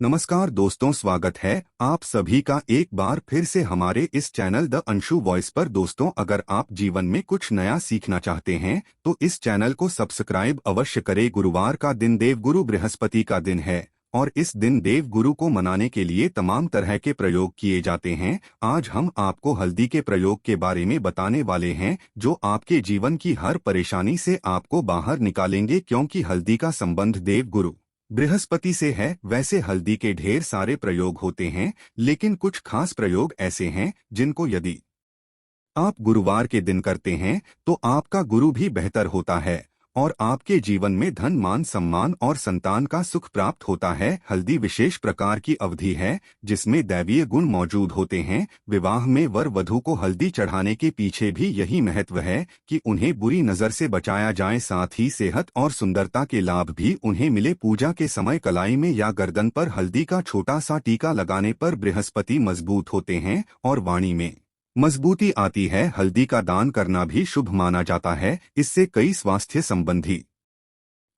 नमस्कार दोस्तों, स्वागत है आप सभी का एक बार फिर से हमारे इस चैनल द अंशु वॉइस पर। दोस्तों, अगर आप जीवन में कुछ नया सीखना चाहते हैं तो इस चैनल को सब्सक्राइब अवश्य करें। गुरुवार का दिन देवगुरु बृहस्पति का दिन है और इस दिन देवगुरु को मनाने के लिए तमाम तरह के प्रयोग किए जाते हैं। आज हम आपको हल्दी के प्रयोग के बारे में बताने वाले हैं जो आपके जीवन की हर परेशानी से आपको बाहर निकालेंगे, क्योंकि हल्दी का संबंध देवगुरु बृहस्पति से है। वैसे हल्दी के ढेर सारे प्रयोग होते हैं, लेकिन कुछ खास प्रयोग ऐसे हैं जिनको यदि आप गुरुवार के दिन करते हैं तो आपका गुरु भी बेहतर होता है और आपके जीवन में धन, मान, सम्मान और संतान का सुख प्राप्त होता है। हल्दी विशेष प्रकार की अवधि है जिसमें दैवीय गुण मौजूद होते हैं। विवाह में वर वधू को हल्दी चढ़ाने के पीछे भी यही महत्व है कि उन्हें बुरी नजर से बचाया जाए, साथ ही सेहत और सुंदरता के लाभ भी उन्हें मिले। पूजा के समय कलाई में या गर्दन पर हल्दी का छोटा सा टीका लगाने पर बृहस्पति मजबूत होते हैं और वाणी में मजबूती आती है। हल्दी का दान करना भी शुभ माना जाता है। इससे कई स्वास्थ्य संबंधी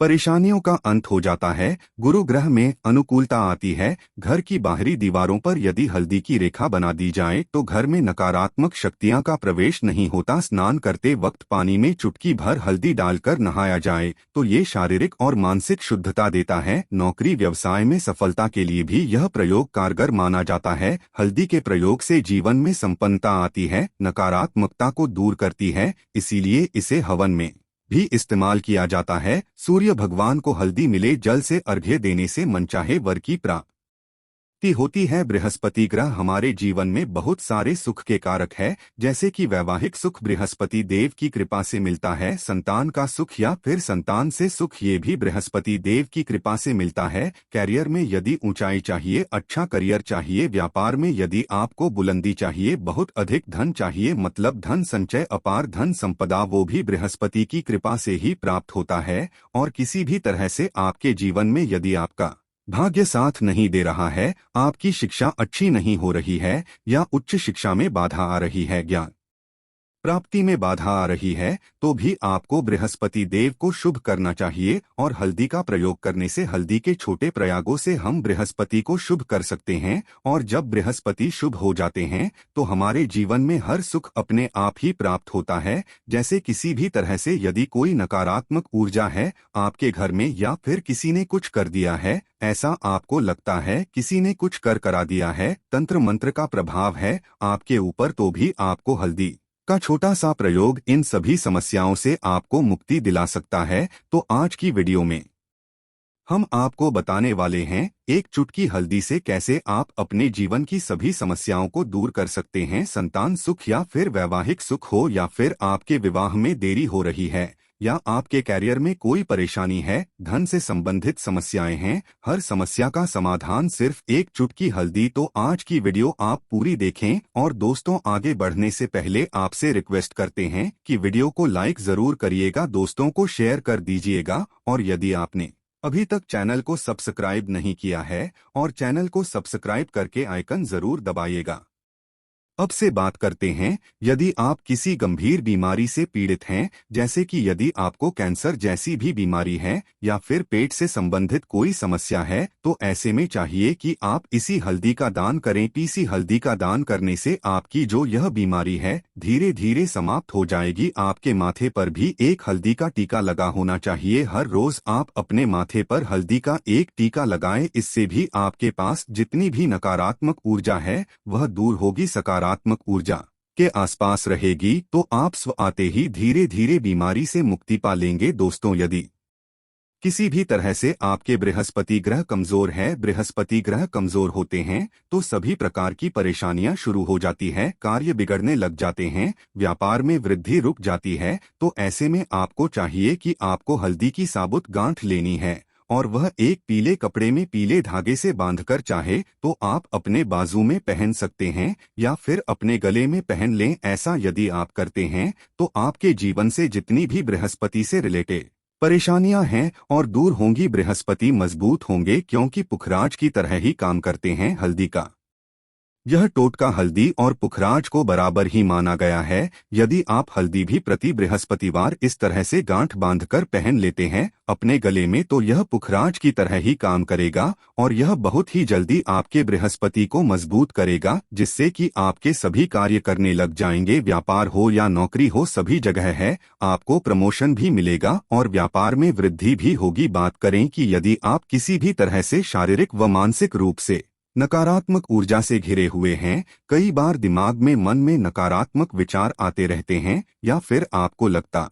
परेशानियों का अंत हो जाता है। गुरु ग्रह में अनुकूलता आती है। घर की बाहरी दीवारों पर यदि हल्दी की रेखा बना दी जाए तो घर में नकारात्मक शक्तियां का प्रवेश नहीं होता। स्नान करते वक्त पानी में चुटकी भर हल्दी डालकर नहाया जाए तो ये शारीरिक और मानसिक शुद्धता देता है। नौकरी व्यवसाय में सफलता के लिए भी यह प्रयोग कारगर माना जाता है। हल्दी के प्रयोग से जीवन में संपन्नता आती है, नकारात्मकता को दूर करती है, इसीलिए इसे हवन में भी इस्तेमाल किया जाता है। सूर्य भगवान को हल्दी मिले जल से अर्घ्य देने से मनचाहे वर की प्राप्ति होती है। बृहस्पति ग्रह हमारे जीवन में बहुत सारे सुख के कारक है, जैसे कि वैवाहिक सुख बृहस्पति देव की कृपा से मिलता है। संतान का सुख या फिर संतान से सुख, ये भी बृहस्पति देव की कृपा से मिलता है। कैरियर में यदि ऊंचाई चाहिए, अच्छा करियर चाहिए, व्यापार में यदि आपको बुलंदी चाहिए, बहुत अधिक धन चाहिए, मतलब धन संचय, अपार धन संपदा, वो भी बृहस्पति की कृपा से ही प्राप्त होता है। और किसी भी तरह से आपके जीवन में यदि आपका भाग्य साथ नहीं दे रहा है, आपकी शिक्षा अच्छी नहीं हो रही है या उच्च शिक्षा में बाधा आ रही है, ज्ञान प्राप्ति में बाधा आ रही है, तो भी आपको बृहस्पति देव को शुभ करना चाहिए। और हल्दी का प्रयोग करने से, हल्दी के छोटे प्रयोगों से हम बृहस्पति को शुभ कर सकते हैं। और जब बृहस्पति शुभ हो जाते हैं तो हमारे जीवन में हर सुख अपने आप ही प्राप्त होता है। जैसे किसी भी तरह से यदि कोई नकारात्मक ऊर्जा है आपके घर में या फिर किसी ने कुछ कर दिया है, ऐसा आपको लगता है किसी ने कुछ कर करा दिया है, तंत्र मंत्र का प्रभाव है आपके ऊपर, तो भी आपको हल्दी का छोटा सा प्रयोग इन सभी समस्याओं से आपको मुक्ति दिला सकता है। तो आज की वीडियो में हम आपको बताने वाले हैं एक चुटकी हल्दी से कैसे आप अपने जीवन की सभी समस्याओं को दूर कर सकते हैं। संतान सुख या फिर वैवाहिक सुख हो, या फिर आपके विवाह में देरी हो रही है, या आपके कैरियर में कोई परेशानी है, धन से संबंधित समस्याएं हैं, हर समस्या का समाधान सिर्फ एक चुटकी हल्दी। तो आज की वीडियो आप पूरी देखें। और दोस्तों, आगे बढ़ने से पहले आपसे रिक्वेस्ट करते हैं कि वीडियो को लाइक जरूर करिएगा, दोस्तों को शेयर कर दीजिएगा। और यदि आपने अभी तक चैनल को सब्सक्राइब नहीं किया है और चैनल को सब्सक्राइब करके आइकन जरूर दबाइएगा। अब से बात करते हैं, यदि आप किसी गंभीर बीमारी से पीड़ित हैं, जैसे कि यदि आपको कैंसर जैसी भी बीमारी है या फिर पेट से संबंधित कोई समस्या है, तो ऐसे में चाहिए कि आप इसी हल्दी का दान करें। पीसी हल्दी का दान करने से आपकी जो यह बीमारी है धीरे धीरे समाप्त हो जाएगी। आपके माथे पर भी एक हल्दी का टीका लगा होना चाहिए। हर रोज आप अपने माथे पर हल्दी का एक टीका लगाएं, इससे भी आपके पास जितनी भी नकारात्मक ऊर्जा है वह दूर होगी, सकारात्मक ऊर्जा के आसपास रहेगी, तो आप स्व आते ही धीरे धीरे बीमारी से मुक्ति पा लेंगे। दोस्तों, यदि किसी भी तरह से आपके बृहस्पति ग्रह कमजोर है, बृहस्पति ग्रह कमजोर होते हैं तो सभी प्रकार की परेशानियां शुरू हो जाती है, कार्य बिगड़ने लग जाते हैं, व्यापार में वृद्धि रुक जाती है। तो ऐसे में आपको चाहिए कि आपको हल्दी की साबुत गांठ लेनी है और वह एक पीले कपड़े में पीले धागे से बांधकर चाहे तो आप अपने बाजू में पहन सकते हैं या फिर अपने गले में पहन लें। ऐसा यदि आप करते हैं तो आपके जीवन से जितनी भी बृहस्पति से रिलेटेड परेशानियां हैं और दूर होंगी, बृहस्पति मजबूत होंगे, क्योंकि पुखराज की तरह ही काम करते हैं। हल्दी का यह टोटका हल्दी और पुखराज को बराबर ही माना गया है। यदि आप हल्दी भी प्रति बृहस्पतिवार इस तरह से गांठ बांधकर पहन लेते हैं अपने गले में, तो यह पुखराज की तरह ही काम करेगा और यह बहुत ही जल्दी आपके बृहस्पति को मजबूत करेगा, जिससे कि आपके सभी कार्य करने लग जाएंगे। व्यापार हो या नौकरी हो, सभी जगह है आपको प्रमोशन भी मिलेगा और व्यापार में वृद्धि भी होगी। बात करें कि यदि आप किसी भी तरह से शारीरिक व मानसिक रूप से नकारात्मक ऊर्जा से घिरे हुए हैं, कई बार दिमाग में मन में नकारात्मक विचार आते रहते हैं या फिर आपको लगता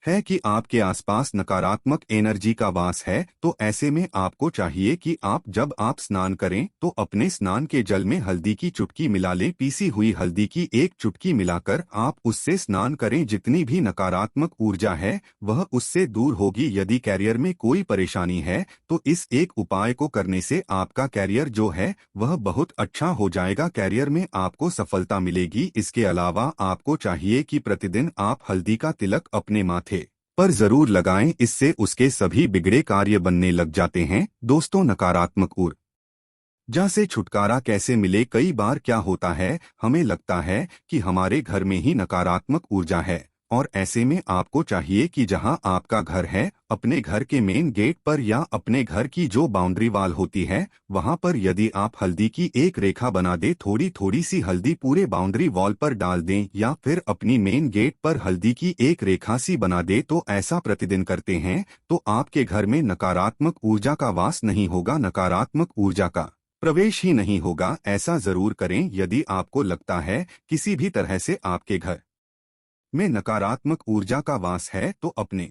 है कि आपके आसपास नकारात्मक एनर्जी का वास है, तो ऐसे में आपको चाहिए कि जब आप स्नान करें तो अपने स्नान के जल में हल्दी की चुटकी मिला लें। पीसी हुई हल्दी की एक चुटकी मिलाकर आप उससे स्नान करें। जितनी भी नकारात्मक ऊर्जा है वह उससे दूर होगी। यदि कैरियर में कोई परेशानी है तो इस एक उपाय को करने से आपका कैरियर जो है वह बहुत अच्छा हो जाएगा। कैरियर में आपको सफलता मिलेगी। इसके अलावा आपको चाहिए कि प्रतिदिन आप हल्दी का तिलक अपने माथे पर जरूर लगाएं, इससे उसके सभी बिगड़े कार्य बनने लग जाते हैं। दोस्तों, नकारात्मक ऊर्जा से छुटकारा कैसे मिले? कई बार क्या होता है, हमें लगता है कि हमारे घर में ही नकारात्मक ऊर्जा है और ऐसे में आपको चाहिए कि जहां आपका घर है, अपने घर के मेन गेट पर या अपने घर की जो बाउंड्री वाल होती है वहां पर यदि आप हल्दी की एक रेखा बना दे, थोड़ी थोड़ी सी हल्दी पूरे बाउंड्री वॉल पर डाल दें या फिर अपनी मेन गेट पर हल्दी की एक रेखा सी बना दे, तो ऐसा प्रतिदिन करते हैं तो आपके घर में नकारात्मक ऊर्जा का वास नहीं होगा, नकारात्मक ऊर्जा का प्रवेश ही नहीं होगा। ऐसा जरूर करें। यदि आपको लगता है किसी भी तरह से आपके घर में नकारात्मक ऊर्जा का वास है तो अपने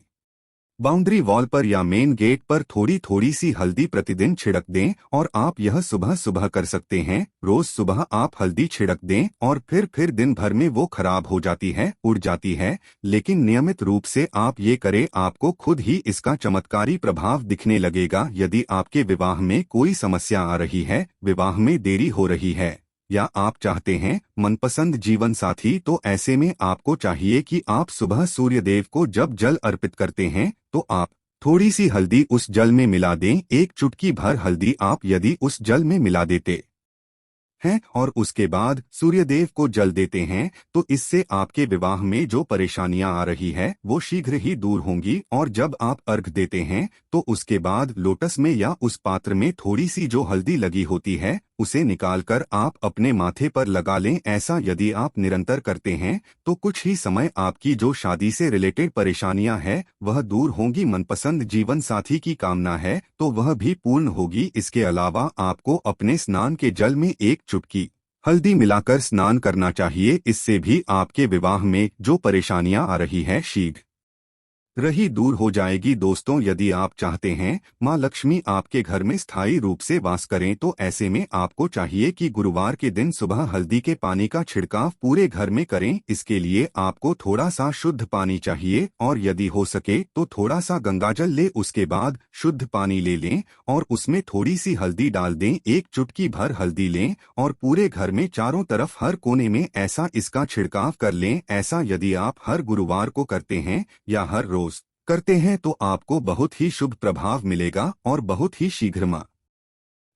बाउंड्री वॉल पर या मेन गेट पर थोड़ी थोड़ी सी हल्दी प्रतिदिन छिड़क दें और आप यह सुबह सुबह कर सकते हैं। रोज सुबह आप हल्दी छिड़क दें और फिर दिन भर में वो खराब हो जाती है, उड़ जाती है। लेकिन नियमित रूप से आप ये करें, आपको खुद ही इसका चमत्कारी प्रभाव दिखने लगेगा। यदि आपके विवाह में कोई समस्या आ रही है, विवाह में देरी हो रही है या आप चाहते हैं मनपसंद जीवन साथी, तो ऐसे में आपको चाहिए कि आप सुबह सूर्य देव को जब जल अर्पित करते हैं तो आप थोड़ी सी हल्दी उस जल में मिला दें। एक चुटकी भर हल्दी आप यदि उस जल में मिला देते हैं और उसके बाद सूर्यदेव को जल देते हैं तो इससे आपके विवाह में जो परेशानियां आ रही है वो शीघ्र ही दूर होंगी। और जब आप अर्घ देते हैं तो उसके बाद लोटस में या उस पात्र में थोड़ी सी जो हल्दी लगी होती है उसे निकालकर आप अपने माथे पर लगा लें। ऐसा यदि आप निरंतर करते हैं तो कुछ ही समय आपकी जो शादी से रिलेटेड परेशानियां हैं वह दूर होंगी। मनपसंद जीवन साथी की कामना है तो वह भी पूर्ण होगी। इसके अलावा आपको अपने स्नान के जल में एक चुटकी हल्दी मिलाकर स्नान करना चाहिए। इससे भी आपके विवाह में जो परेशानियां आ रही है शीघ्र रही दूर हो जाएगी। दोस्तों, यदि आप चाहते हैं माँ लक्ष्मी आपके घर में स्थायी रूप से वास करें तो ऐसे में आपको चाहिए कि गुरुवार के दिन सुबह हल्दी के पानी का छिड़काव पूरे घर में करें। इसके लिए आपको थोड़ा सा शुद्ध पानी चाहिए और यदि हो सके तो थोड़ा सा गंगाजल ले, उसके बाद शुद्ध पानी ले लें और उसमें थोड़ी सी हल्दी डाल दें। एक चुटकी भर हल्दी लें और पूरे घर में चारों तरफ हर कोने में ऐसा इसका छिड़काव कर लें। ऐसा यदि आप हर गुरुवार को करते हैं या हर रोज करते हैं तो आपको बहुत ही शुभ प्रभाव मिलेगा और बहुत ही शीघ्र माँ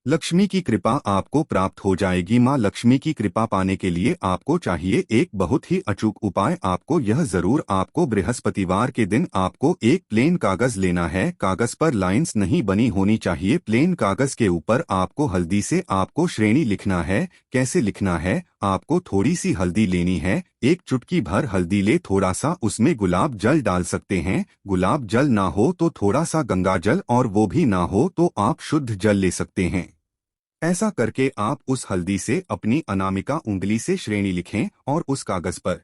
लक्ष्मी की कृपा आपको प्राप्त हो जाएगी। माँ लक्ष्मी की कृपा पाने के लिए आपको चाहिए एक बहुत ही अचूक उपाय। आपको यह जरूर आपको बृहस्पतिवार के दिन आपको एक प्लेन कागज लेना है। कागज पर लाइंस नहीं बनी होनी चाहिए। प्लेन कागज के ऊपर आपको हल्दी से आपको श्रेणी लिखना है। कैसे लिखना है, आपको थोड़ी सी हल्दी लेनी है, एक चुटकी भर हल्दी ले, थोड़ा सा उसमें गुलाब जल डाल सकते हैं। गुलाब जल ना हो तो थोड़ा सा गंगा जल और वो भी ना हो तो आप शुद्ध जल ले सकते हैं। ऐसा करके आप उस हल्दी से अपनी अनामिका उंगली से श्रेणी लिखें और उस कागज पर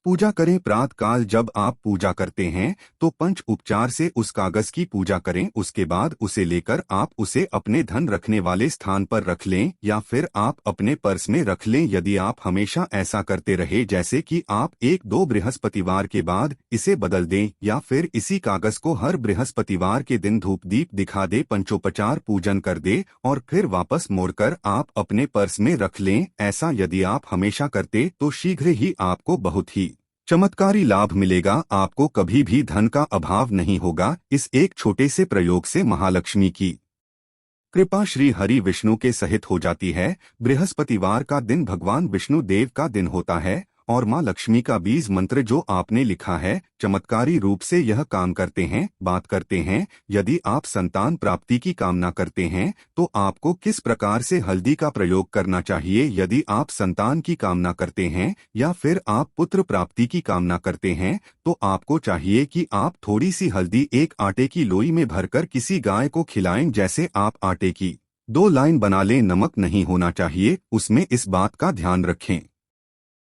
पूजा करें। प्रातः काल जब आप पूजा करते हैं तो पंच उपचार से उस कागज की पूजा करें। उसके बाद उसे लेकर आप उसे अपने धन रखने वाले स्थान पर रख लें या फिर आप अपने पर्स में रख लें। यदि आप हमेशा ऐसा करते रहे, जैसे कि आप एक दो बृहस्पतिवार के बाद इसे बदल दें या फिर इसी कागज को हर बृहस्पतिवार के दिन धूप दीप दिखा दे, पंचोपचार पूजन कर दे और फिर वापस मोड़कर आप अपने पर्स में रख लें। ऐसा यदि आप हमेशा करते तो शीघ्र ही आपको बहुत ही चमत्कारी लाभ मिलेगा। आपको कभी भी धन का अभाव नहीं होगा। इस एक छोटे से प्रयोग से महालक्ष्मी की कृपा श्री हरि विष्णु के सहित हो जाती है। बृहस्पतिवार का दिन भगवान विष्णु देव का दिन होता है और माँ लक्ष्मी का बीज मंत्र जो आपने लिखा है चमत्कारी रूप से यह काम करते हैं। बात करते हैं, यदि आप संतान प्राप्ति की कामना करते हैं तो आपको किस प्रकार से हल्दी का प्रयोग करना चाहिए। यदि आप संतान की कामना करते हैं या फिर आप पुत्र प्राप्ति की कामना करते हैं तो आपको चाहिए कि आप थोड़ी सी हल्दी एक आटे की लोई में भरकर किसी गाय को खिलाएं। जैसे आप आटे की 2 लाइन बना लें, नमक नहीं होना चाहिए उसमें, इस बात का ध्यान रखें।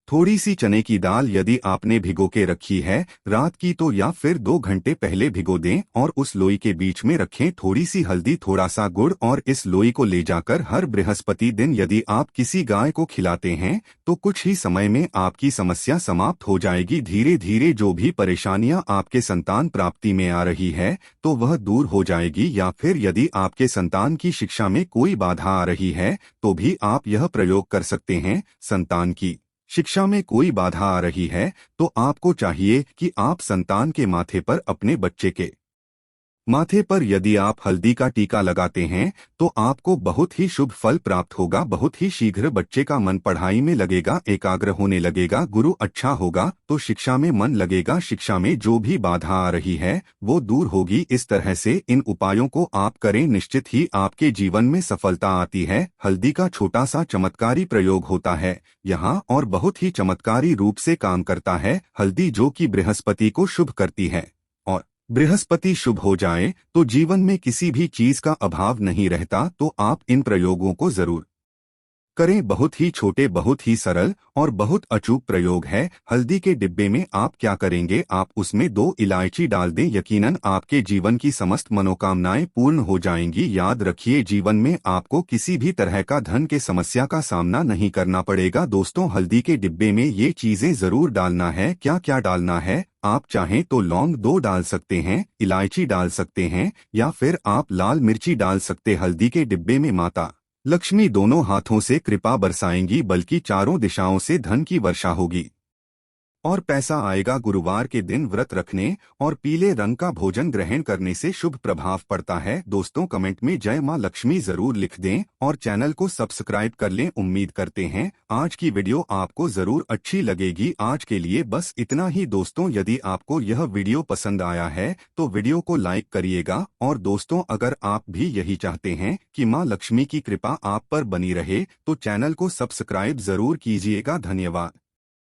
थोड़ी सी चने की दाल यदि आपने भिगो के रखी है रात की तो या फिर 2 घंटे पहले भिगो दें और उस लोई के बीच में रखें थोड़ी सी हल्दी, थोड़ा सा गुड़, और इस लोई को ले जाकर हर बृहस्पति दिन यदि आप किसी गाय को खिलाते हैं तो कुछ ही समय में आपकी समस्या समाप्त हो जाएगी। धीरे धीरे जो भी परेशानियां आपके संतान प्राप्ति में आ रही है तो वह दूर हो जाएगी। या फिर यदि आपके संतान की शिक्षा में कोई बाधा आ रही है तो भी आप यह प्रयोग कर सकते हैं। संतान की शिक्षा में कोई बाधा आ रही है तो आपको चाहिए कि आप संतान के माथे पर, अपने बच्चे के माथे पर यदि आप हल्दी का टीका लगाते हैं तो आपको बहुत ही शुभ फल प्राप्त होगा। बहुत ही शीघ्र बच्चे का मन पढ़ाई में लगेगा, एकाग्र होने लगेगा, गुरु अच्छा होगा तो शिक्षा में मन लगेगा। शिक्षा में जो भी बाधा आ रही है वो दूर होगी। इस तरह से इन उपायों को आप करें, निश्चित ही आपके जीवन में सफलता आती है। हल्दी का छोटा सा चमत्कारी प्रयोग होता है यहाँ और बहुत ही चमत्कारी रूप से काम करता है। हल्दी जो कि बृहस्पति को शुभ करती है और बृहस्पति शुभ हो जाए तो जीवन में किसी भी चीज का अभाव नहीं रहता। तो आप इन प्रयोगों को जरूर करें। बहुत ही छोटे, बहुत ही सरल और बहुत अचूक प्रयोग है। हल्दी के डिब्बे में आप क्या करेंगे, आप उसमें 2 इलायची डाल दें, यकीनन आपके जीवन की समस्त मनोकामनाएं पूर्ण हो जाएंगी। याद रखिए, जीवन में आपको किसी भी तरह का धन के समस्या का सामना नहीं करना पड़ेगा। दोस्तों, हल्दी के डिब्बे में ये चीजें जरूर डालना है। क्या क्या डालना है, आप चाहें तो लौंग 2 डाल सकते हैं, इलायची डाल सकते हैं या फिर आप लाल मिर्ची डाल सकते। हल्दी के डिब्बे में माता लक्ष्मी दोनों हाथों से कृपा बरसाएंगी, बल्कि चारों दिशाओं से धन की वर्षा होगी और पैसा आएगा। गुरुवार के दिन व्रत रखने और पीले रंग का भोजन ग्रहण करने से शुभ प्रभाव पड़ता है। दोस्तों, कमेंट में जय मां लक्ष्मी जरूर लिख दें और चैनल को सब्सक्राइब कर लें। उम्मीद करते हैं आज की वीडियो आपको जरूर अच्छी लगेगी। आज के लिए बस इतना ही दोस्तों। यदि आपको यह वीडियो पसंद आया है तो वीडियो को लाइक करिएगा और दोस्तों, अगर आप भी यही चाहते हैं कि मां लक्ष्मी की कृपा आप पर बनी रहे तो चैनल को सब्सक्राइब जरूर कीजिएगा। धन्यवाद।